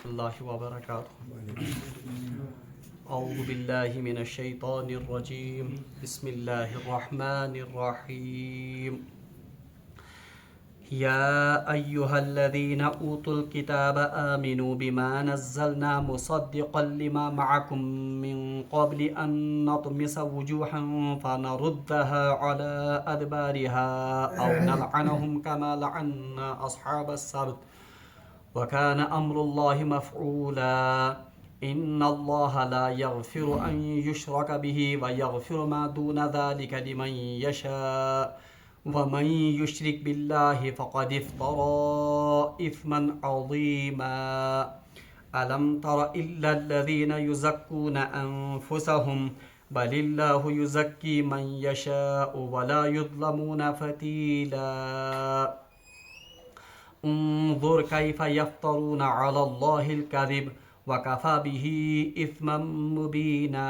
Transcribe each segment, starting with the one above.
الله وبركاته. أعوذ بالله من الشيطان الرجيم. بسم الله الرحمن الرحيم. يا أيها الذين أوتوا الكتاب آمنوا بما نزلنا مصدقا لما معكم من قبل أن نطمس وجوها فنردها على أدبارها أو نلعنهم كما لعنا أصحاب السبت وكان أمر الله مفعولا. إن الله لا يغفر أن يشرك به ويغفر ما دون ذلك لمن يشاء ومن يشرك بالله فقد افترى إثما عظيما. ألم تر إلا الذين يزكون أنفسهم بل الله يزكي من يشاء ولا يظلمون فتيلا. انظر كيف يفترون على الله الكذب وكفى به إثما مبينا.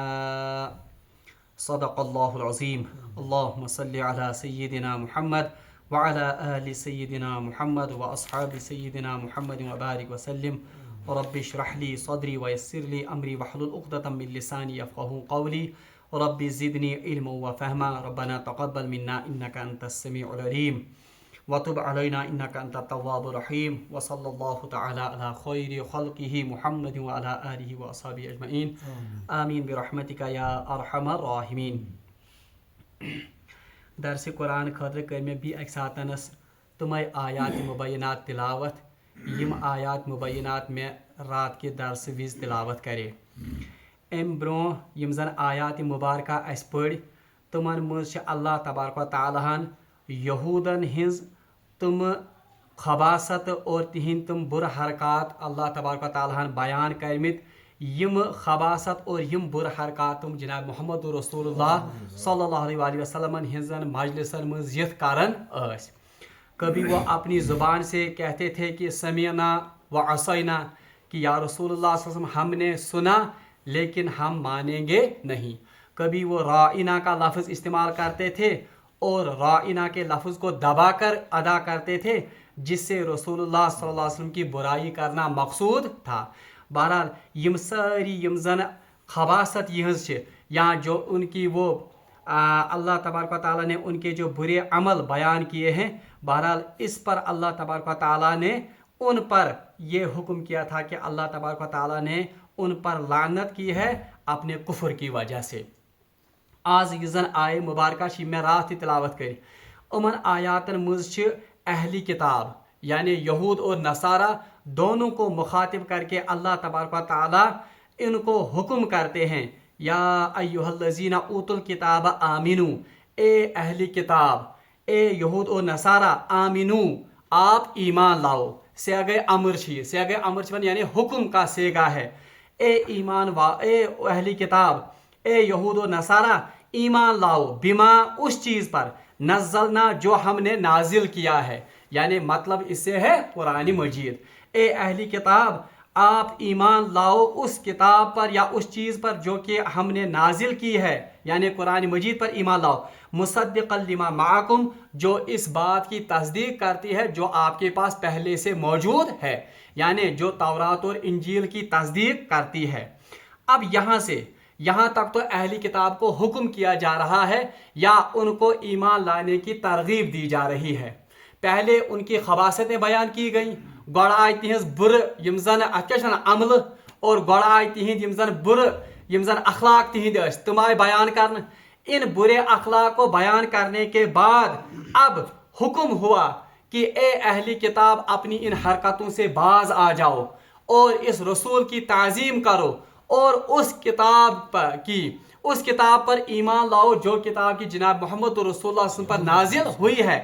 صدق الله العظيم. اللهم صل على سيدنا محمد وعلى آل سيدنا محمد وأصحاب سيدنا محمد وبارك وسلم. رب اشرح لي صدري ويسر لي أمري واحلل عقدة من لساني يفقهوا قولي. رب زدني علما وفهما. ربنا تقبل منا إنك أنت السميع العليم وتب علينا إنك أنت التواب الرحيم. وصلى الله تعالى على خير خلقه محمد وعلى آله وأصحابه أجمعين. آمين برحمتك يا أرحم الراحمين. درس قرآن خاطر کر میں بھی اکہ ساتنس تمے آیات مبینات تلاوت یم آیات مبینات میں رات کے درس وز تلاوت کرے. ام برو یم زن آیات مبارکہ اس پڑ تمن مز اللہ تبارک و تعالیٰ ہن یہودن ہنز تم خباست اور تہند تم بر حرکات اللہ تبارک و تعالیٰ ہن بیان کرمت. یم خباست اور یم بر حرکات تم جناب محمد رسول اللہ صلی اللہ علیہ وآلہ وسلم ہنزن مجلسن مز یت کرن اس. کبھی وہ اپنی زبان سے کہتے تھے کہ سمعنا و عصینا کہ یا رسول اللہ صلی اللہ علیہ وسلم ہم نے سنا لیکن ہم مانیں گے نہیں. کبھی وہ رائنا کا لفظ استعمال کرتے تھے اور رائنا کے لفظ کو دبا کر ادا کرتے تھے جس سے رسول اللہ صلی اللہ علیہ وسلم کی برائی کرنا مقصود تھا. بہرحال یم ساری یم زن خباست یہز یا جو ان کی وہ اللہ تبارک و تعالیٰ نے ان کے جو برے عمل بیان کیے ہیں، بہرحال اس پر اللہ تبارک و تعالیٰ نے ان پر یہ حکم کیا تھا کہ اللہ تبارک و تعالیٰ نے ان پر لعنت کی ہے اپنے کفر کی وجہ سے. آز یہ زن آئے مبارکہ چھ میں رات تلاوت کر امن آیاتن مز اہلی کتاب یعنی یہود اور نصارہ دونوں کو مخاطب کر کے اللہ تبارک و تعالیٰ ان کو حکم کرتے ہیں یا ایہا الذین اوتوا الکتاب آمنو، اے اہلی کتاب، اے یہود اور نصارہ، آمنو آپ ایمان لاؤ. سیغ امر یعنی حکم کا سیگا ہے. اے ایمان اے اہلی کتاب، اے یہود و نصارہ ایمان لاؤ بما اس چیز پر نزلنا جو ہم نے نازل کیا ہے، یعنی مطلب اس سے ہے قرآن مجید. اے اہلی کتاب آپ ایمان لاؤ اس کتاب پر یا اس چیز پر جو کہ ہم نے نازل کی ہے، یعنی قرآن مجید پر ایمان لاؤ. مصدقا لما معکم جو اس بات کی تصدیق کرتی ہے جو آپ کے پاس پہلے سے موجود ہے، یعنی جو تورات اور انجیل کی تصدیق کرتی ہے. اب یہاں تک تو اہلی کتاب کو حکم کیا جا رہا ہے یا ان کو ایمان لانے کی ترغیب دی جا رہی ہے. پہلے ان کی خباستیں بیان کی گئیں، گوڑ آئی تہذ بر یم زن عمل اور گوڑ آئی تہند یم زن بر یم زن اخلاق تہند تم آئی بیان کرنے. ان برے اخلاق کو بیان کرنے کے بعد اب حکم ہوا کہ اے اہلی کتاب اپنی ان حرکتوں سے باز آ جاؤ اور اس رسول کی تعظیم کرو اور اس کتاب پر ایمان لاؤ جو کتاب کی جناب محمد رسول اللہ صلی اللہ علیہ وسلم پر نازل ہوئی ہے.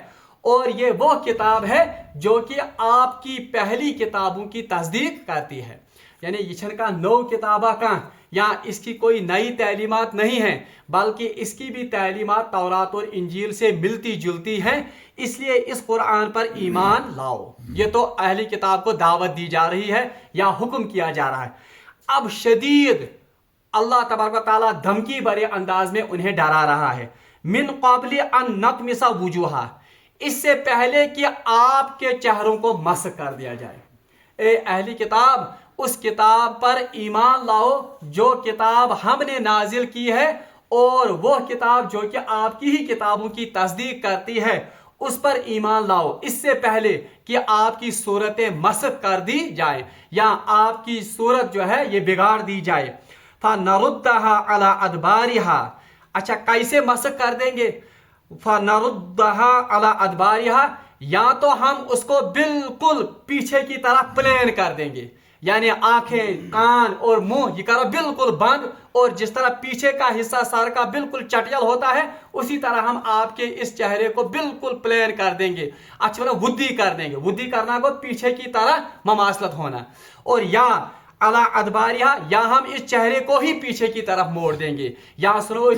اور یہ وہ کتاب ہے جو کہ آپ کی پہلی کتابوں کی تصدیق کرتی ہے. یعنی یہ چھن کا نو کتابہ کا یا اس کی کوئی نئی تعلیمات نہیں ہیں بلکہ اس کی بھی تعلیمات تورات اور انجیل سے ملتی جلتی ہیں. اس لیے اس قرآن پر ایمان لاؤ. یہ تو اہلی کتاب کو دعوت دی جا رہی ہے یا حکم کیا جا رہا ہے. اب شدید اللہ تبارک و تعالیٰ دھمکی بھرے انداز میں انہیں ڈرا رہا ہے. من قبل ان نطمس وجوہا، اس سے پہلے کہ آپ کے چہروں کو مسح کر دیا جائے. اے اہلی کتاب उस किताब पर ईमान लाओ जो किताब हमने नाजिल की है, और वह किताब जो कि आपकी ही किताबों की तस्दीक करती है उस पर ईमान लाओ, इससे पहले कि आपकी सूरतें मस्ख कर दी जाए या आपकी सूरत जो है ये बिगाड़ दी जाए। फनरुद्दहा अला अदबारिहा, अच्छा कैसे मस्ख कर देंगे? फनरुद्दहा अला अदबारिहा, या तो हम उसको बिल्कुल पीछे की तरफ प्लेन कर देंगे, यानी आंखें कान और मुंह ये करो बिल्कुल बंद, और जिस तरह पीछे का हिस्सा सर का बिल्कुल चटियल होता है उसी तरह हम आपके इस चेहरे को बिल्कुल प्लेन कर देंगे, अच्छा मतलब वुद्दी कर देंगे। वुद्दी करना को पीछे की तरह ममासलत होना, और या अला अदबारिया, या हम इस चेहरे को ही पीछे की तरफ मोड़ देंगे, या सुनो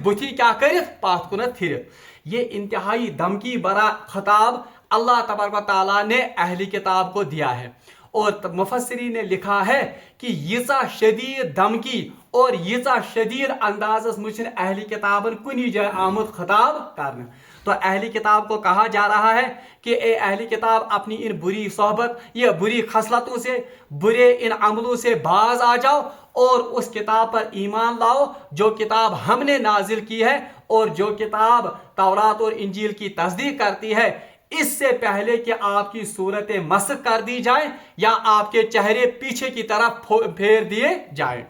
बुथी क्या कर पात कुन थिर। ये इंतहाई धमकी भरा खिताब अल्लाह तबारक व तआला ने अहली किताब को दिया है, और मुफस्सिरी ने लिखा है कि यीसा शदीद धमकी और यीसा शदीद अंदाज़ मुझे अहली किताबन कुनी जाए आमुद खिताब करना। तो अहली किताब को कहा जा रहा है कि ए अहली किताब अपनी इन बुरी सोहबत या बुरी खसलतों से, बुरे इन अमलों से बाज आ जाओ और उस किताब पर ईमान लाओ जो किताब हमने नाजिल की है और जो किताब तौरात और इंजील की तस्दीक करती है, इससे पहले कि आपकी सूरतें मस्ख कर दी जाए या आपके चेहरे पीछे की तरफ फेर दिए जाए।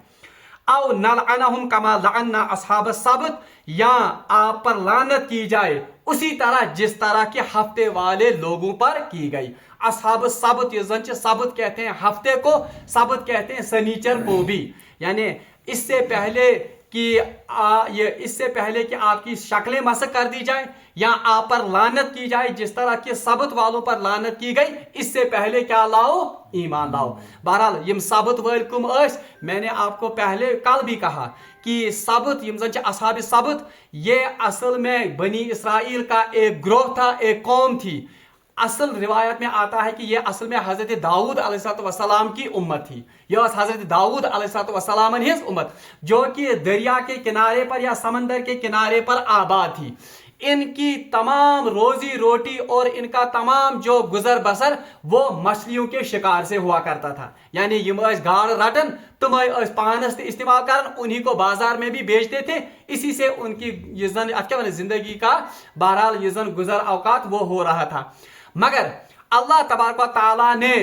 औ नलअनहुम कमा लअन्ना अस्हाब सब्त, या आप पर लानत की जाए उसी तरह जिस तरह के हफ्ते वाले लोगों पर की गई। अस्हाब सब्त, ये सब्त कहते हैं हफ्ते को, सब्त कहते हैं सनीचर को भी, यानी इससे पहले कि आपकी शक्लें मस्ख कर दी जाए या आप पर लानत की जाए जिस तरह के सबत वालों पर लानत की गई, इससे पहले क्या लाओ? ईमान लाओ। बहरहाल यम सबत वाल कुम अस, मैंने आपको पहले कल भी कहा कि सबत यम जन असहाब सबत ये असल में बनी इसराइल का एक ग्रोह था, एक कौम थी। असल रिवायत में आता है कि यह असल में हजरत दाऊद अलैहिस्सलाम की उम्मत थी। यह हजरत दाऊद अलैहिस्सलाम ही उम्मत जो कि दरिया के किनारे पर या समंदर के किनारे पर आबाद थी। इनकी तमाम रोजी रोटी और इनका तमाम जो गुजर बसर वो मछलियों के शिकार से हुआ करता था, यानी यम गाड़ रटन तुम पानस इस्तेमाल कर उन्हीं को बाजार में भी बेचते थे, इसी से उनकी जिंदगी का बहरहाल यजन गुजर औकात वो हो रहा था। मगर अल्लाह तबारक व तआला ने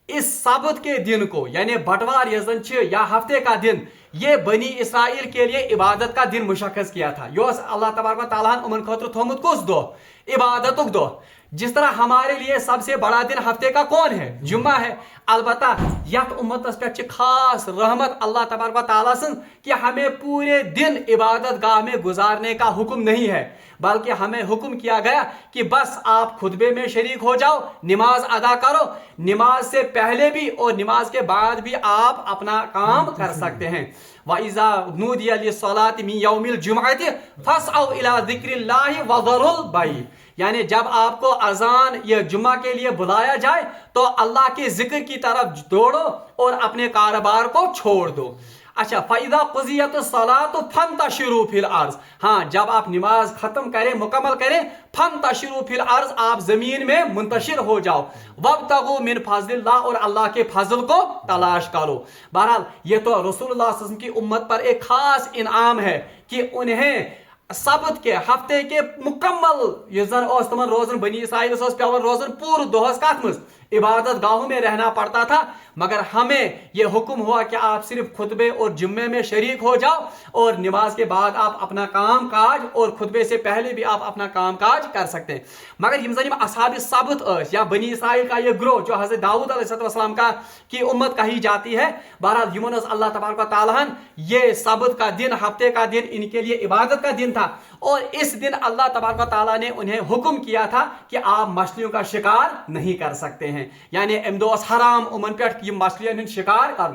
इस सबत के दिन को, यानी बटवार यजन या हफ्ते का दिन, ये बनी इसराइल के लिए इबादत का दिन मुशक्कस किया था। यो अल्लाह तबारक व तआला उमन खतर थोमुत कुस दो? इबादतुक दो। जिस तरह हमारे लिए सबसे बड़ा दिन हफ्ते का कौन है? जुम्मा है। अलबत्ता यथ उम्मतस पे खास रहमत अल्लाह तबारक व तआला सन कि हमें पूरे दिन इबादत गाह में गुजारने का हुक्म नहीं है, बल्कि हमें हुक्म किया गया कि बस आप खुतबे में शरीक हो जाओ, नमाज अदा करो। नमाज से पहले भी और नमाज के बाद भी आप अपना काम कर सकते हैं। वइज़ा नूदिया लिस्सलाति मिन यौमिल जुमअति फस्औ इला ज़िक्रिल्लाहि व ज़रुल बैय, यानी जब आपको अजान या जुम्मा के लिए बुलाया जाए तो अल्लाह के जिक्र की तरफ दौड़ो और अपने कारोबार को छोड़ दो। अच्छा, फ़इज़ा क़ुज़ियतिस सलातु फंतशिरू फिल अर्ज़, हाँ जब आप नमाज खत्म करें, मुकम्मल करें, फंतशिरू फिल अर्ज़, आप जमीन में मुंतशिर हो जाओ। वब्तगू मिन फ़ज़लिल्लाह, और अल्लाह के फजल को तलाश करो। बहरहाल ये तो रसूलुल्लाह सल्लल्लाहु अलैहि वसल्लम की उम्मत पर एक खास इनाम है कि उन्हें सबत के हफ्ते के मुकम्मल यजन तमन रोजन बनी इसराइल पेवन रोजन पूरे दोहस कत मज इबादत गाहों में रहना पड़ता था। मगर हमें यह हुक्म हुआ कि आप सिर्फ खुतबे और जुम्मे में शरीक हो जाओ और नमाज के बाद आप अपना काम काज और खुतबे से पहले भी आप अपना काम काज कर सकते हैं। मगर यम जन असहाब सबत या बनी इसराइल का यह ग्रोह जो हज़रत दाऊद अलैहिस्सलाम का की उम्मत कही जाती है, बहरहाल यमन अल्लाह तबारक व तआला ये सबत का दिन, हफ्ते का दिन इनके लिए इबादत का दिन था, और इस दिन अल्लाह तबारक व तआला ने उन्हें हुक्म किया था कि आप मछलियों का शिकार नहीं कर सकते हैं, यानी इमदोस हराम उमन पे मछलियों शिकार कर।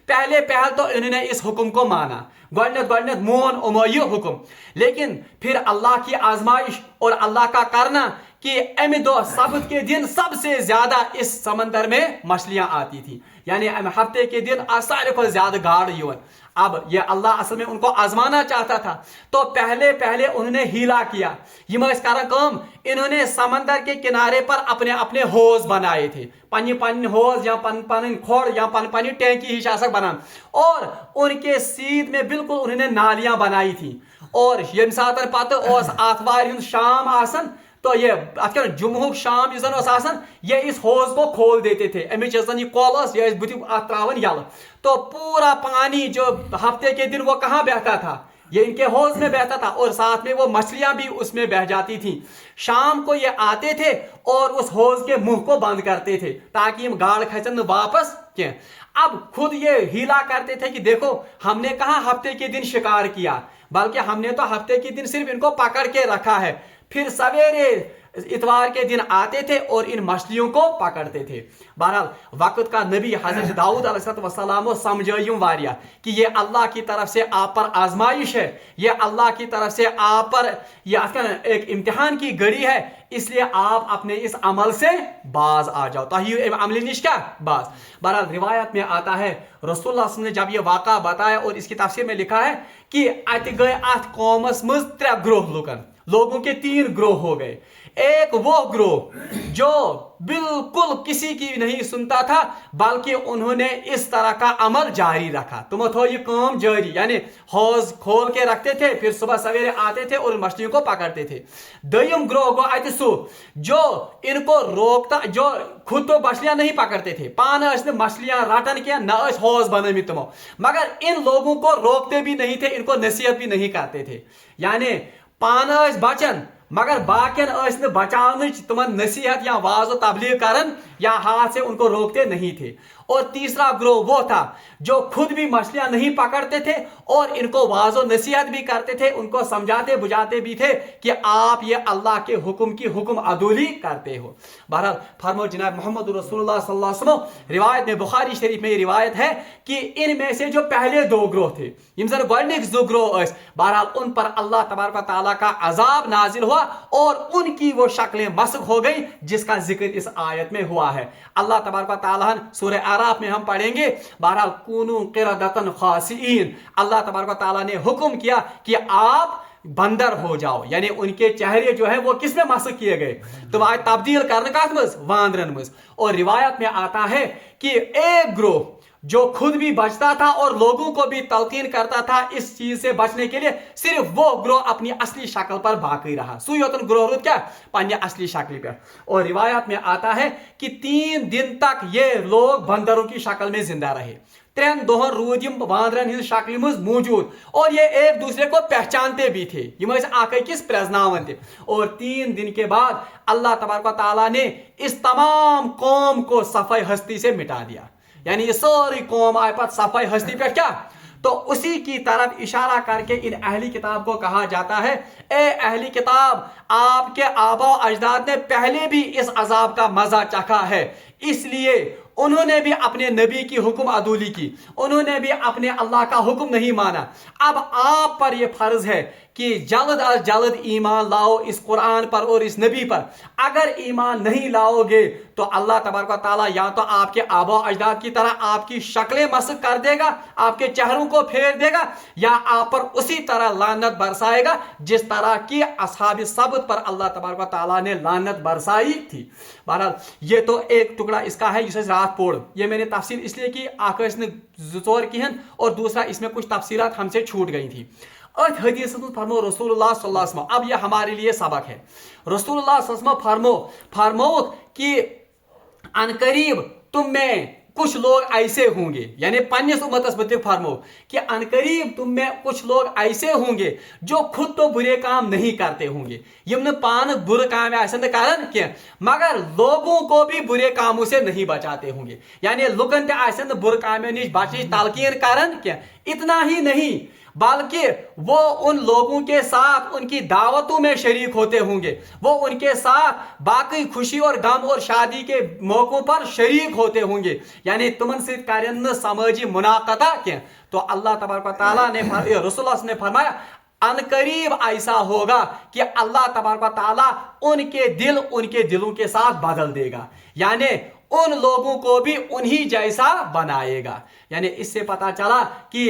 पहले पहल तो इन्होंने इस हुक्म को माना, गौरत मोन उमय हुक्म, लेकिन फिर अल्लाह की आजमाइश और अल्लाह का करना कि एम दो सबत के दिन सबसे ज्यादा इस समंदर में मछलियां आती थी, यानी हफ्ते के दिन सारे को ज्यादा गाड़ युवन। अब ये अल्लाह असल में उनको आजमाना चाहता था, तो पहले पहले उन्होंने हीला किया। इन्होंने समंदर के किनारे पर अपने अपने होज बनाए थे, पन्नी पन्नी होज या पन पन खोड़ या पन पन्नी टैंकी ही शासक बना, और उनके सीध में बिल्कुल उन्होंने नालियां बनाई थी। और ये सात पत आतवार शाम आसन, तो ये जुम्हुक शाम ये इस होज को खोल देते थे, अमिच ये कॉल ये बुत त्रावन यल, तो पूरा पानी जो हफ्ते के दिन वो कहाँ बहता था, ये इनके होज में बहता था, और साथ में वो मछलियां भी उसमें बह जाती थी। शाम को ये आते थे और उस होज के मुंह को बंद करते थे ताकि हम गाड़ खचन वापस क्या। अब खुद ये हीला करते थे कि देखो हमने कहा हफ्ते के दिन शिकार किया, बल्कि हमने तो हफ्ते के दिन सिर्फ इनको पकड़ के रखा है। फिर सवेरे इतवार के दिन आते थे और इन मछलियों को पकड़ते थे। बहरहाल वक्त का नबी हजरत दाऊद अलैहिस्सलाम समझायूं वारिया कि ये अल्लाह की तरफ से आप पर आजमाइश है, ये अल्लाह की तरफ से आप पर एक इम्तिहान की घड़ी है, इसलिए आप अपने इस अमल से बाज आ जाओ, ताही अमल निष्का बाज। बहरहाल रिवायत में आता है रसूलुल्लाह ने जब ये वाक़ा बताया और इसकी तफसीर में लिखा है कि अत गए अत कौमस मज 3 ग्रोह लुकन, लोगों के 3 ग्रोह हो गए। एक वो ग्रोह जो बिल्कुल किसी की नहीं सुनता था, बल्कि उन्होंने इस तरह का अमल जारी रखा। तुम थो ये काम जारी, यानी हौज खोल के रखते थे, फिर सुबह सवेरे आते थे और मछलियों को पकड़ते थे। दयम ग्रोह गो अत सु जो इनको रोकता, जो खुद तो मछलियां नहीं पकड़ते थे, पान मछलियां रटन किया न हौज बनमी तुमो, मगर इन लोगों को रोकते भी नहीं थे, इनको नसीहत भी नहीं करते थे। यानी पान बचन मगर बाकियन बचाव तुमन नसीहत या वाज तबलीग करन या हाथ से उनको रोकते नहीं थे। और तीसरा ग्रोह वो था जो खुद भी मछलियां नहीं पकड़ते थे और इनको वाजो नसीहत भी करते थे, उनको समझाते बुझाते भी थे कि आप ये अल्लाह के हुक्म की हुक्म अदूली करते हो। बहरहाल फरमो जनाब मोहम्मद रसूलुल्लाह सल्लल्लाहु अलैहि वसल्लम, रिवायत में बुखारी शरीफ में ये रिवायत है कि इनमें से जो पहले 2 ग्रोह थे, यम जन गोडनिक 2 ग्रोह, बहरहाल उन पर अल्लाह तबारक व तआला का अजाब नाजिल हुआ और उनकी वो शक्लें मस्ख हो गई जिसका जिक्र इस आयत में हुआ है। अल्लाह तबारक व तआला सूरह आराफ में हम पढ़ेंगे, बहरहाल कुनू क़िरदतन खासिईन, अल्लाह तबारक व तआला ने हुक्म किया कि आप बंदर हो जाओ, यानी उनके चेहरे जो है वो किसमें मस्ख किए गए, तो आज तब्दील करने का वांदरन मज। और रिवायत में आता है कि एक ग्रोह जो खुद भी बचता था और लोगों को भी तलकीन करता था इस चीज से बचने के लिए, सिर्फ वो ग्रोह अपनी असली शक्ल पर बाकी रहा, सुयोतन ग्रोह रुत क्या पानी असली शक्ल पर। और रिवायत में आता है कि 3 दिन तक ये लोग बंदरों की शक्ल में जिंदा रहे, 3 दोहन रूद यम बांदरन हिंद शक्ल में मौजूद, और ये एक दूसरे को पहचानते भी थे, किस प्रजनावन थे। और 3 दिन के बाद अल्लाह तबारक व तआला ने इस तमाम कौम को सफाई हस्ती से मिटा दिया, यानी ये सारी कौम आए पर सफाई हस्ती पे क्या। तो उसी की तरफ इशारा करके इन अहली किताब को कहा जाता है, ए अहली किताब, आपके आबा अजदाद ने पहले भी इस अजाब का मजा चखा है, इसलिए उन्होंने भी अपने नबी की हुक्म अदूली की, उन्होंने भी अपने अल्लाह का हुक्म नहीं माना। अब आप पर यह फर्ज है कि जल्द अज जल्द ईमान लाओ इस कुरान पर और इस नबी पर। अगर ईमान नहीं लाओगे तो अल्लाह तबारक व तआला या तो आपके आबा अजदाद की तरह आपकी शक्लें मस्ख कर देगा, आपके चेहरों को फेर देगा, या आप पर उसी तरह लानत बरसाएगा जिस तरह की असहाब सबत पर अल्लाह तबारक व तआला ने लानत बरसाई थी। बहरहाल ये तो एक टुकड़ा इसका है जिसे रात पोड़, ये मैंने तफसील इसलिए की आकाश ने जोर किहन, और दूसरा इसमें कुछ तफसीलात हमसे छूट गई थी। अत हदीस फरमो रसूलुल्लाह सल्लल्लाहु अलैहि वसल्लम, अब यह हमारे लिए सबक है। रसूलुल्लाह सल्लल्लाहु अलैहि वसल्लम फरमो कि अनकरीब तुम में कुछ लोग ऐसे होंगे, यानी पन्निस उम्मतस मुतल्लिक फरमो कि अनकरीब तुम में कुछ लोग ऐसे होंगे जो खुद तो बुरे काम नहीं करते होंगे, यम पान बुरे काम कारण क्या, मगर लोगों को भी बुरे कामों से नहीं बचाते होंगे, यानी लुकन ते बुरे काम निश बच तलकीन कारण क्या। इतना ही नहीं बल्कि वो उन लोगों के साथ उनकी दावतों में शरीक होते होंगे, वो उनके साथ बाकी खुशी और गम और शादी के मौकों पर शरीक होते होंगे, यानी तुमन से कार्य समाजी मुनाकता क्या। तो अल्लाह तबारक व तआला ने रसूलुल्लाह ने फरमाया अनकरीब ऐसा होगा कि अल्लाह तबारक व तआला उनके दिलों के साथ बदल देगा, यानी उन लोगों को भी उन्हीं जैसा बनाएगा। यानी इससे पता चला कि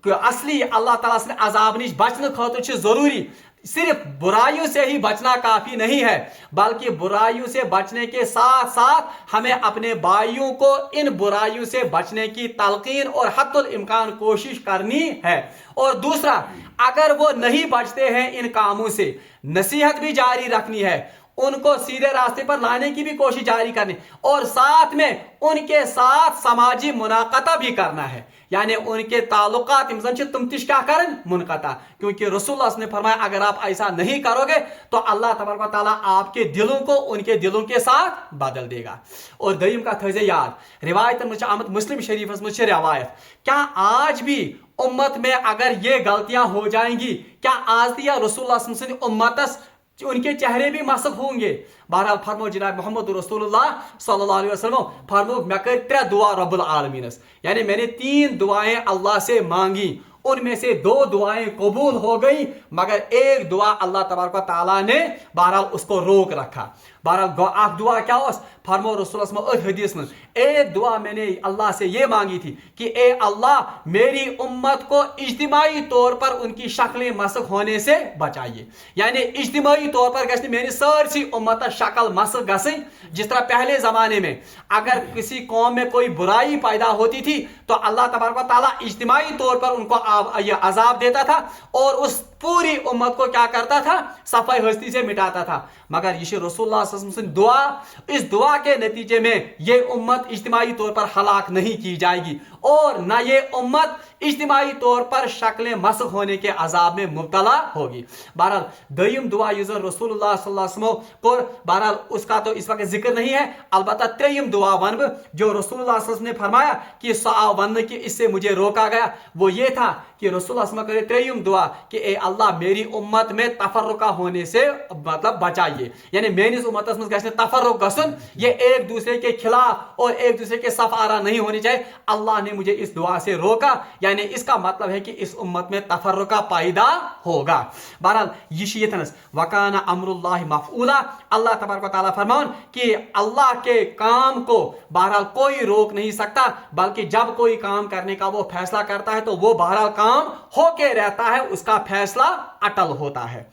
असली अल्लाह ताला से अजाब निश बचने खतर जरूरी सिर्फ बुराइयों से ही बचना काफी नहीं है, बल्कि बुराइयों से बचने के साथ साथ हमें अपने भाइयों को इन बुराइयों से बचने की तलकीन और हद्दुल इम्कान कोशिश करनी है। और दूसरा, अगर वो नहीं बचते हैं इन कामों से, नसीहत भी जारी रखनी है, उनको सीधे रास्ते पर लाने की भी कोशिश जारी करनी, और साथ में उनके साथ समाजी मुनाकता भी करना है। यानी उनके ताल्लुकात तुम तिश क्या करन मुनकता, क्योंकि रसूलुल्लाह ने फरमाया अगर आप ऐसा नहीं करोगे तो अल्लाह तबारक व तआला आपके दिलों को उनके दिलों के साथ बदल देगा। और दईम का थजे याद, रिवायत आमद मुस्लिम शरीफ में रिवायत, क्या आज भी उम्मत में अगर ये गलतियां हो जाएंगी, क्या आज दिया रसूलुल्लाह उम्मतस उनके चेहरे भी मसक होंगे? बहरहाल फरमो जनाब मोहम्मद रसूलुल्लाह सल्लल्लाहु अलैहि वसल्लम फरमो मैं कर 3 दुआ रब्बुल आलमीनस, यानी मैंने 3 दुआएं अल्लाह से मांगी, उनमें से 2 दुआएं कबूल हो गई, मगर एक दुआ अल्लाह तबारक व तआला ने बहरहाल उसको रोक रखा। बहरहाल दुआ क्या हो? फरमो रसूलुल्लाह हदीस में एक दुआ मैंने अल्लाह से ये मांगी थी कि ए अल्लाह मेरी उम्मत को इज्तिमाई तौर पर उनकी शक्लें मसक होने से बचाइए। यानी इज्तिमाई तौर पर गश्त मेरी सारी उम्मत शक्ल मसक गई। जिस तरह पहले ज़माने में अगर किसी कौम में कोई बुराई पैदा होती थी तो अल्लाह तबारक व तआला इज्तिमाई तौर पर उनको अजाब देता था और उस पूरी उम्मत को क्या करता था? सफाई हस्ती से मिटाता था। मगर ये रसूलुल्लाह सल्लल्लाहु अलैहि वसल्लम दुआ, इस दुआ के नतीजे में ये उम्मत इज्तिमाई तौर पर हलाक नहीं की जाएगी और न ये उम्मत इज्तिमाई तौर पर शक्लें मसक होने के अजाब में मुब्तला होगी। बहरहाल दईम दुआ यूजर रसूलुल्लाह सल्लल्लाहु अलैहि वसल्लम को, बहरहाल उसका तो इस वक्त जिक्र नहीं है, अलबत्ता 3 दुआ वन जो रसूलुल्लाह सल्लल्लाहु अलैहि वसल्लम ने फरमाया कि सआ वन की इससे मुझे रोका गया, वो ये था कि रसूलुल्लाह सल्लल्लाहु अलैहि वसल्लम करे 3 दुआ कि ए अल्लाह मेरी उम्मत में तफर्रुका होने से मतलब बचाइए। यानी मेरी उम्मत में गश्त तफर्रुक गसन, ये एक दूसरे के खिलाफ और एक दूसरे के सफ आरा नहीं होनी चाहिए। अल्लाह ने मुझे इस दुआ से रोका, यानी इसका मतलब है कि इस उम्मत में तफर्रुका पैदा होगा। बहरहाल यशीतनस वकाना अमरुल्लाह मफऊला, अल्लाह तबारक व तआला फरमान कि अल्लाह के काम को बहरहाल कोई रोक नहीं सकता, बल्कि जब कोई काम करने का वो फैसला करता है तो वो बहरहाल काम होके रहता है, उसका फैसला अटल होता है।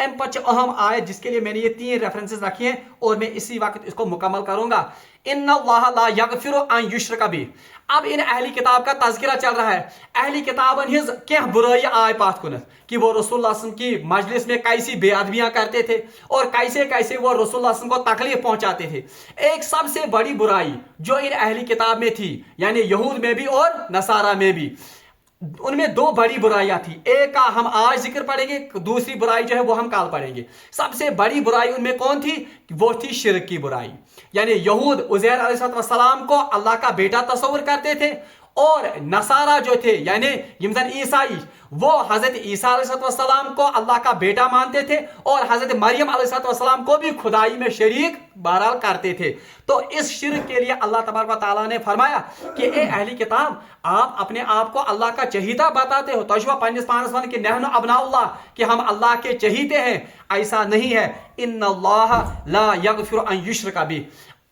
एम पच अहम आयत जिसके लिए मैंने ये 3 रेफरेंसेस रखी हैं और मैं इसी वक्त इसको मुकम्मल करूंगा। इन्नल्लाह ला यगफिरु अन युश्रक बिही। अब इन अहली किताब का तज़किरा चल रहा है। अहली किताबन हिज क्या बुराई आय पात कुनत कि वो रसूलुल्लाह सल्लल्लाहु अलैहि वसल्लम की मजलिस में कैसी बेअदबियां करते थे और कैसे कैसे वो रसूलुल्लाह सल्लल्लाहु अलैहि वसल्लम को तकलीफ पहुंचाते थे। एक सबसे बड़ी बुराई जो इन अहली किताब में थी, यानी यहूद में भी और नसारा में भी, उनमें 2 बड़ी बुराइयां थी। एक का हम आज जिक्र पढ़ेंगे, दूसरी बुराई जो है वो हम कल पढ़ेंगे। सबसे बड़ी बुराई उनमें कौन थी? वो थी शिर्क की बुराई। यानी यहूद उज़ैर अलैहिस्सलाम को अल्लाह का बेटा तस्वुर करते थे और नसारा जो थे यानी यमजन ईसाई, वो हजरत ईसा अलैहिस्सलाम को अल्लाह का बेटा मानते थे और हजरत मरियम अलैहिस्सलाम को भी खुदाई में शरीक बहरहाल करते थे। तो इस शिर्क के लिए अल्लाह तबारक व तआला ने फरमाया कि ए अहली किताब, आप अपने आप को अल्लाह का चहीता बताते हो, तजुवा पन्निस पानस वन कि नहनु अबनाउल्लाह, कि हम अल्लाह के चहीते हैं। ऐसा नहीं है। इन्नल्लाह ला यगफिरु अन युश्रका बिही,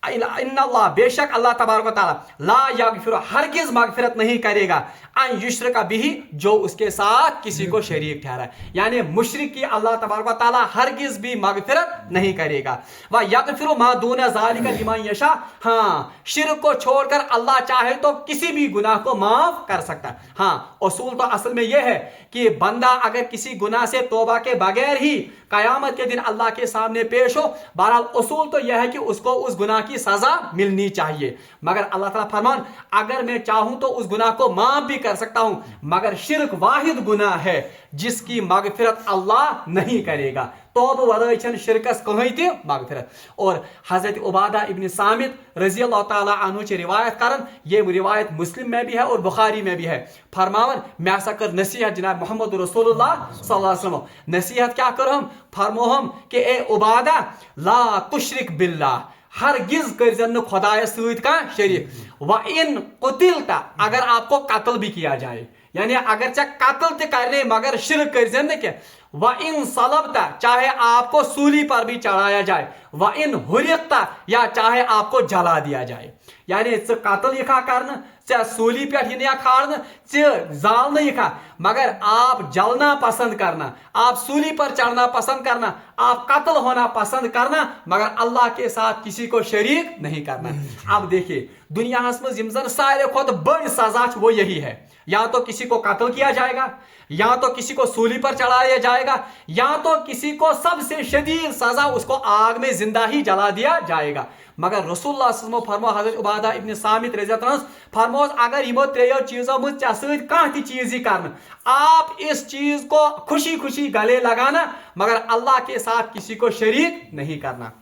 इन्नल्लाह बेशक अल्लाह तबारक व तआला ला यगफिरु हरगिज मगफिरत नहीं करेगा अन युश्रका बिही जो उसके साथ किसी को शरीक ठहरा, यानी मुशरिक की अल्लाह तबारक व तआला हरगिज भी मगफिरत नहीं करेगा। व यगफिरु मा दूना ज़ालिका लिमन यशा, हाँ शिर्क को छोड़कर अल्लाह चाहे तो किसी भी गुनाह को माफ कर सकता है। हाँ उसूल तो असल में यह है कि बंदा अगर किसी गुनाह से तौबा के बगैर ही कयामत के दिन अल्लाह के सामने पेश हो, बहरहाल उसूल तो यह है कि उसको उस गुनाह की सजा मिलनी चाहिए। मगर अल्लाह ताला फरमान अगर मैं चाहूं तो उस गुनाह को माफ भी कर सकता हूं, मगर शिर्क वाहिद गुनाह है जिसकी मगफिरत अल्लाह नहीं करेगा। तौबा वराई छन शिरकस कहीं थी मगफिरत। और हजरत उबादा इब्न सामित रजी अल्लाह ताला अन्हु ची रिवायत करन, ये रिवायत मुस्लिम में भी है और बुखारी में भी है। फरमावन मैं ऐसा कर नसीहत जनाब मोहम्मद रसूलुल्लाह सल्लल्लाहु अलैहि वसल्लम, नसीहत क्या करो हम? फरमो हम कि ए उबादा ला तुशरिक बिल्लाह, हरगिज कर खुदायस सत शरीक। व इन कुतिलता, अगर आपको कत्ल भी किया जाए, यानी अगर चाहे कत्ल तो करने मगर शिरक कर न क्या, व इन सलबता, चाहे आपको सूली पर भी चढ़ाया जाए, व इन हुरिकता, या चाहे आपको जला दिया जाए, यानी कत्ल यखा करना, चाहे सूली पे या खाड़ना, चाहे जालना यखा, मगर आप जलना पसंद करना, आप सूली पर चढ़ना पसंद करना, आप कत्ल होना पसंद करना, मगर अल्लाह के साथ किसी को शरीक नहीं करना। अब देखिए दुनिया में सारे खुद बड़ी सजा वो यही है, या तो किसी को कत्ल किया जाएगा, या तो किसी को सूली पर चढ़ाया जाएगा, या तो किसी को सबसे शदीद सजा उसको आग में जिंदा ही जला दिया जाएगा। मगर रसूलुल्लाह सल्लल्लाहु अलैहि वसल्लम फरमो हजरत उबादा इब्न सामित रज़ियल्लाहु अन्हु फरमो अगर यमो त्रेयो चीजों में सत कह चीज ही करना, आप इस चीज को खुशी खुशी गले लगाना, मगर अल्लाह के साथ किसी को शरीक नहीं करना।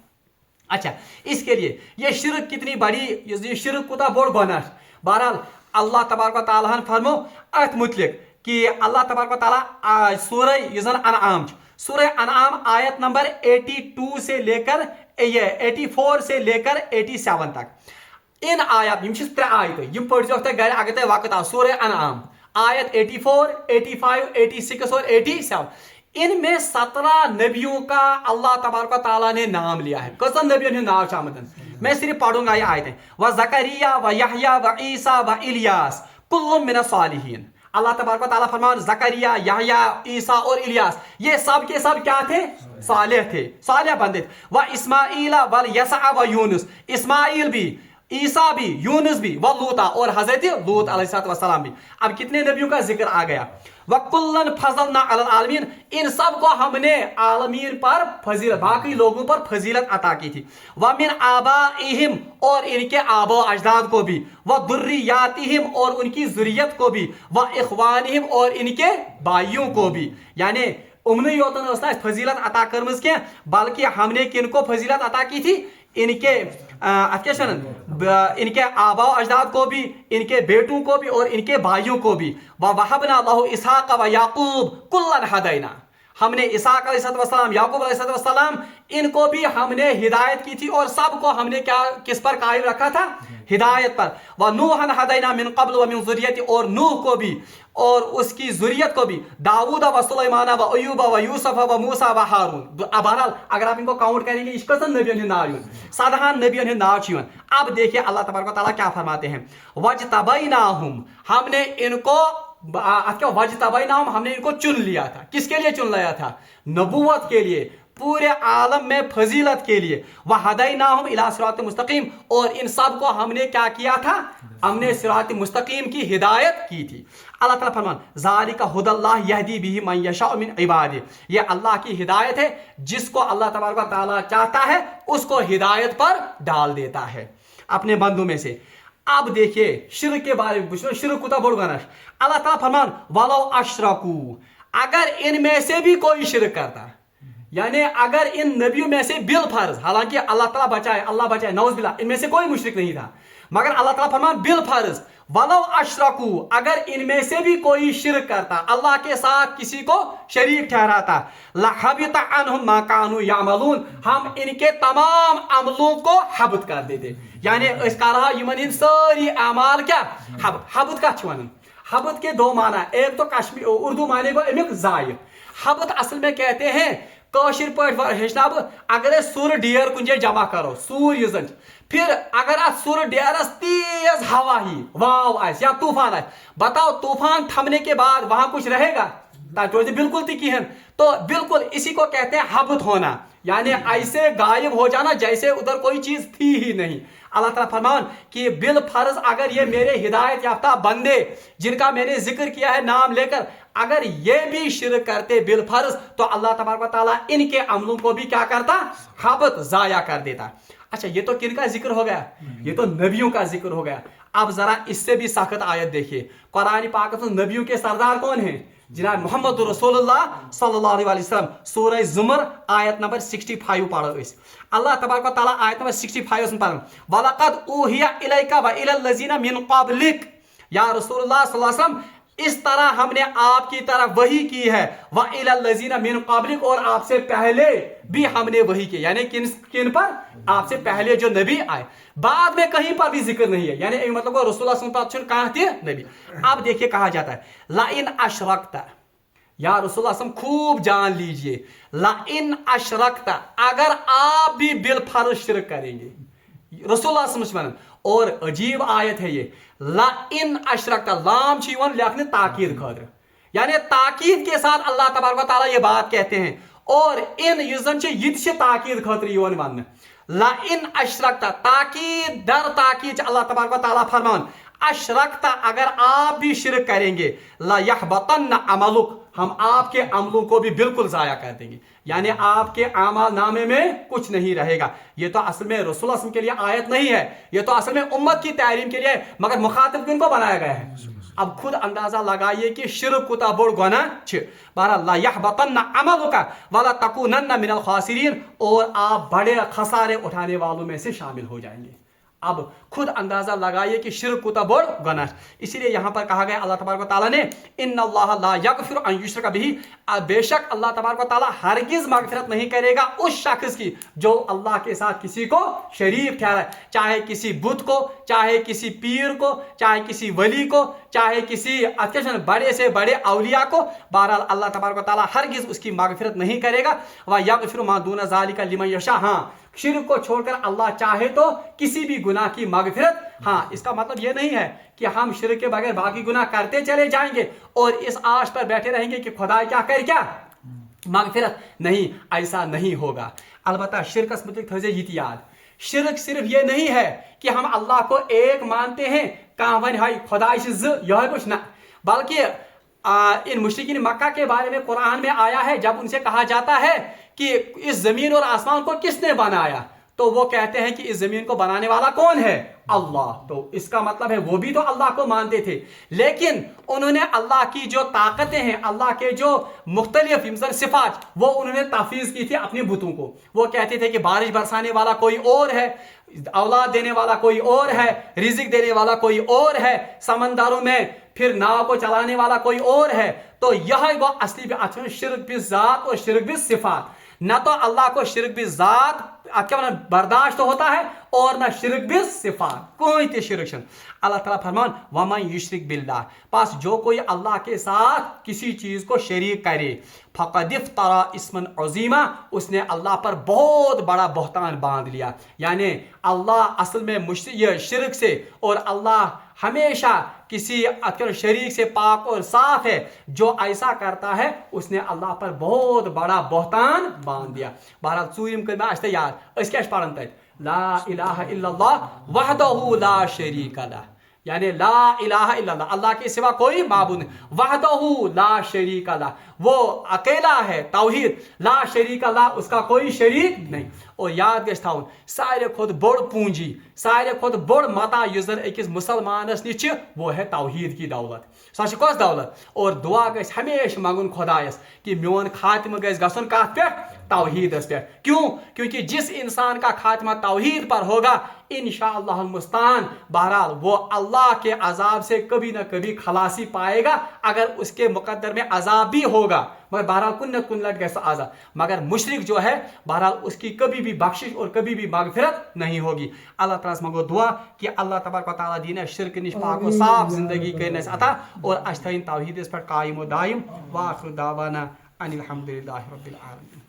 अच्छा, इसके लिए ये शिरक कितनी बड़ी, ये शिरक कुता बोड़ गुनाह। बहरहाल अल्लाह तबारक व तआला फरमो अथ मुतलिक कि अल्लाह तबारक व तआला सूरह अनआम, सूरह अनआम आयत नंबर 82 से लेकर 84 से लेकर 87 तक, इन आयत यम त्रे आयत यम पढ़ो तुम गर अगर तुम वक्त आ, सूरह अनआम आयत 84, 85, 86 और 87, इनमें 17 नबियों का अल्लाह तबारक व तआला ने नाम लिया है। कौन नबियों ने नाम शामिल, मैं सिर्फ पढ़ूंगा ये आयतें। व ज़करिया व यहया व ईसा व इलियास कुल्लुम मिन सालिहीन। अल्लाह तबारक व तआला फरमान ज़करिया, यहया, ईसा और इलियास ये सब के सब क्या थे, सालेह थे, सालेह बंदे। व इस्माईला व यसा व यूनुस, इस्माइल भी, ईसा भी, यूनुस भी, व लूता और हजरत लूत अलैहिस्सलाम भी। अब कितने नबियों का जिक्र आ गया। वकुल्लन फज़लना अलल आलमीन, इन सब को हमने आलमीन पर फजीलत, बाकी लोगों पर फजीलत अता की थी। व मिन आबाइहिम, और इनके आबो अजदाद को भी, व दुर्रियातिहिम, और उनकी जुर्रियत को भी, व इख्वानिहिम, और इनके भाइयों को भी। यानी उम्र योतन फजीलत अता करमज के, बल्कि हमने किनको फजीलत अता की थी, इनके इनके आबा अजदाद को भी, इनके बेटों को भी, और इनके भाइयों को भी। वहबना लहु इसहाक व याकूब कुल्लन हदैना, हमने इसहाक अलैहिस्सलाम, याकूब अलैहिस्सलाम, इनको भी हमने हिदायत की थी, और सबको हमने क्या किस पर कायम रखा था, हिदायत पर। व नूहन हदैना मिन क़ब्ल व मिन ज़ुर्रियति, और नूह को भी और उसकी ज़ुर्रियत को भी, दाऊद व सुलैमान व अय्यूब व यूसुफ व मूसा व हारून। बहरहाल अगर आप इनको काउंट करेंगे इस कसन नबियों ने नाम, साधारण नबियों ने नाम। अब देखिए अल्लाह तबारक व तआला क्या फरमाते हैं, वजतबैनाहुम, हमने इनको वजतबैनाहुम, हमने इनको चुन लिया था। किसके लिए चुन लिया था, नबूवत के लिए, पूरे आलम में फजीलत के लिए। वह हदैनाहुम इला सिरात मुस्तकीम, और इन सब को हमने क्या किया था, हमने सिरात मुस्तकीम की हिदायत की थी। अल्लाह ताला फरमान ज़ालिका हुदल्लाह यहदी बिही मन यशा मिन इबादिही, ये अल्लाह की हिदायत है, जिसको अल्लाह तबारक व तआला चाहता है उसको हिदायत पर डाल देता है अपने बंदों में से। अब देखिए शिर्क के बारे में पूछो, शिर्क कुता बोल गना। अल्लाह ताला फरमान वलो अशरकू, अगर इनमें से भी कोई शिर्क करता, यानी अगर इन नबियों में से बिल फर्ज, हालांकि अल्लाह ताला बचाए, अल्लाह बचाए, नौज़ुबिल्लाह, इनमें से कोई मुशरिक नहीं था, मगर अल्लाह ताला फरमान बिल फर्ज, वलो अशरकू, अगर इनमें से भी कोई शिर्क करता, अल्लाह के साथ किसी को शरीक ठहराता, लहबिता अन्हुम मा कानू यामलून, हम इनके तमाम अमलों को हबत कर देते। यानी इसका रहा यमन इन सारी अमाल क्या हबत, हबत का छुआन। हबत के दो माना, एक तो कश्मीर उर्दू माने को अमिक जाय, हबत असल में कहते हैं कौशिर पट हेचनाब, अगर सुर डियर कुंजे जमा करो, सूर युजन, फिर अगर आ सुर डियरस तेज हवा ही वाव आए या तूफान आए, बताओ तूफान थमने के बाद वहां कुछ रहेगा, बिल्कुल तिकी है, तो बिल्कुल इसी को कहते हैं हबत होना, यानी ऐसे गायब हो जाना जैसे उधर कोई चीज थी ही नहीं। अल्लाह ताला फरमान कि बिल फर्ज अगर ये मेरे हिदायत याफ्ता बंदे जिनका मैंने जिक्र किया है नाम लेकर, अगर ये भी शिरक करते बिल फर्ज, तो अल्लाह तबारक व तआला इनके अमलों को भी क्या करता, हबत जाया कर देता। अच्छा, ये तो किनका जिक्र हो गया, ये तो नबियों का जिक्र हो गया। अब जरा इससे भी सख्त आयत देखिए, कुरान पाक में नबियों के सरदार कौन है, जनाब मोहम्मद रसूलुल्लाह सल्लल्लाहु अलैहि वसल्लम। सूरह ज़ुमर आयत नंबर 65 पढ़ो इस, अल्लाह तबारक व तआला आयत नंबर 65 में पढ़ो, वलक़द ऊहिया इलैका व इलल लज़ीना मिन क़ब्लिक, या रसूलुल्लाह सल्लल्लाहु अलैहि वसल्लम इस तरह हमने आपकी तरफ वही की है, व इलल लज़ीना मिन क़ब्लिक, और आपसे पहले भी हमने वही की, यानी किन किन पर, आपसे पहले जो नबी आए, बाद में कहीं पर भी जिक्र नहीं है, यानी मतलब को रसूलुल्लाह कहाँ थे नबी। अब देखिए कहा जाता है ला इन अशरकता, या रसूलुल्लाह खूब जान लीजिए, ला इन अशरकता, अगर आप भी बिल फर्ज शिरक करेंगे, रसूलुल्लाह। और अजीब आयत है ये, ला इन अशरकता, लाम छीवन लेखने ताकीद खातिर, यानी ताकीद के साथ अल्लाह तबारक व तआला ये बात कहते हैं। और इन युजन ये ताकीद खातिर यवन वन, ला इन अशरकता, ताकीद दर ताकीद अल्लाह तबारक व तआला फरमान, अशरकता, अगर आप भी शिरक करेंगे, ला यहबतन्न अमलुक, हम आपके अमलों को भी बिल्कुल ज़ाया कर देंगे, यानी आपके आमाल नामे में कुछ नहीं रहेगा। ये तो असल में रसूलुल्लाह के लिए आयत नहीं है, ये तो असल में उम्मत की तालीम के लिए, मगर मुखातिब किनको बनाया गया है। अब खुद अंदाजा लगाइए कि शिरक कुता बड़ गुनाह छ। बहरहाल ला यहबतन्न अमलुका वला तकूनन्न मिनल खासिरीन, और आप बड़े खसारे उठाने वालों में से शामिल हो जाएंगे। अब खुद अंदाजा लगाइए कि शिरक कुता बड़ गुनाह। इसीलिए यहाँ पर कहा गया अल्लाह तबारक व तआला ने इन्नल्लाह ला यगफिरु अन युश्रका बिही, बेशक अल्लाह तबारक व तआला हरगिज मगफिरत नहीं करेगा उस शख्स की जो अल्लाह के साथ किसी को शरीक ठहराए, चाहे किसी बुत को, चाहे किसी पीर को, चाहे किसी वली को, चाहे किसी बड़े से बड़े औलिया को। बहरहाल अल्लाह तबारक व तआला हरगिज उसकी मगफिरत नहीं करेगा। व यगफिरु मा दूना ज़ालिका लिमन यशा, हाँ शिरक को छोड़कर अल्लाह चाहे तो किसी भी गुनाह की मगफिरत। हाँ, इसका मतलब ये नहीं है कि हम शिरक के बगैर बाकी गुनाह करते चले जाएंगे और इस आश पर बैठे रहेंगे कि खुदा क्या कर क्या मगफिरत, नहीं, ऐसा नहीं होगा। अलबत्ता शिरक मुतल्लिक़ थोड़े ये याद, शिरक सिर्फ ये नहीं है कि हम अल्लाह को एक मानते हैं, कहाँ वन हाई खुदा यह कुछ ना, बल्कि इन मुशरिकीन मक्का के बारे में कुरान में आया है, जब उनसे कहा जाता है कि इस जमीन और आसमान को किसने बनाया, तो वो कहते हैं कि इस जमीन को बनाने वाला कौन है, अल्लाह। तो इसका मतलब है वो भी तो अल्लाह को मानते थे, लेकिन उन्होंने अल्लाह की जो ताकतें हैं, अल्लाह के जो मुख्तलिफ सिफात, वो उन्होंने तफवीज़ की थी अपने बुतों को। वो कहते थे कि बारिश बरसाने वाला कोई और है, औलाद देने वाला कोई और है, रिजिक देने वाला कोई और है, समंदरों में फिर नाव को चलाने वाला कोई और है। तो यह वो असली शिरक भी ज़ात और शिरक भी सिफात। न तो अल्लाह को शिरक भी ज़ात क्या बर्दाश्त होता है और न शिरक भी सिफात, कोई ते शिरक। अल्लाह ताला फरमान वमन युशरिक बिल्लाह, पास जो कोई अल्लाह के साथ किसी चीज को शरीक करे, फक़द इफ्तरा इस्मन अज़ीमा, उसने अल्लाह पर बहुत बड़ा बहतान बांध लिया। यानी अल्लाह असल में शिरक से, और अल्लाह हमेशा किसी शरीक से पाक और साफ है। जो ऐसा करता है उसने अल्लाह पर बहुत बड़ा बहतान बांध दिया। बहरहाल सूर्यम कलमा अश्ते याद अस क्या पढ़न तत, ला इलाहा इल्लल्लाह वहदहु ला शरीका लह, यानी ला इलाहा इल्लल्लाह, अल्लाह के सिवा कोई माबूद नहीं, वहदहु ला शरीका लह, वो अकेला है, तौहीद, ला शरीका लह, उसका कोई शरीक नहीं। और याद गछ थाउन सारे खुद बड़ पूंजी, सारे खुद बड़ मता युजर अकिस मुसलमानस निश वो है तौहीद की दौलत। सो कस दौलत। और दुआ गछ हमेशा मंगुन खुदायस कि मोन खात्मा गछ गसन कत पे, तौहीदस पे। क्यों? क्योंकि जिस इंसान का खात्मा तौहीद पर होगा इंशाअल्लाह मुस्तान, बहरहाल वो अल्लाह के अजाब से कभी ना कभी खलासी पाएगा, अगर उसके मुकद्दर में अजाब भी होगा, मगर बहरहाल कुन न कुन लट गैसा आज़ाद। मगर मुशरिक जो है बहरहाल उसकी कभी भी बख्शिश और कभी भी मगफिरत नहीं होगी। अल्लाह ताला से मांगो दुआ कि अल्लाह तबारक व तआला दीन शिरक निश पाक व साफ जिंदगी करने अता, और अश्तईन तौहीद पर कायम व दायम। व आखिर दावाना अनिल हम्दुलिल्लाहि रब्बिल आलमीन।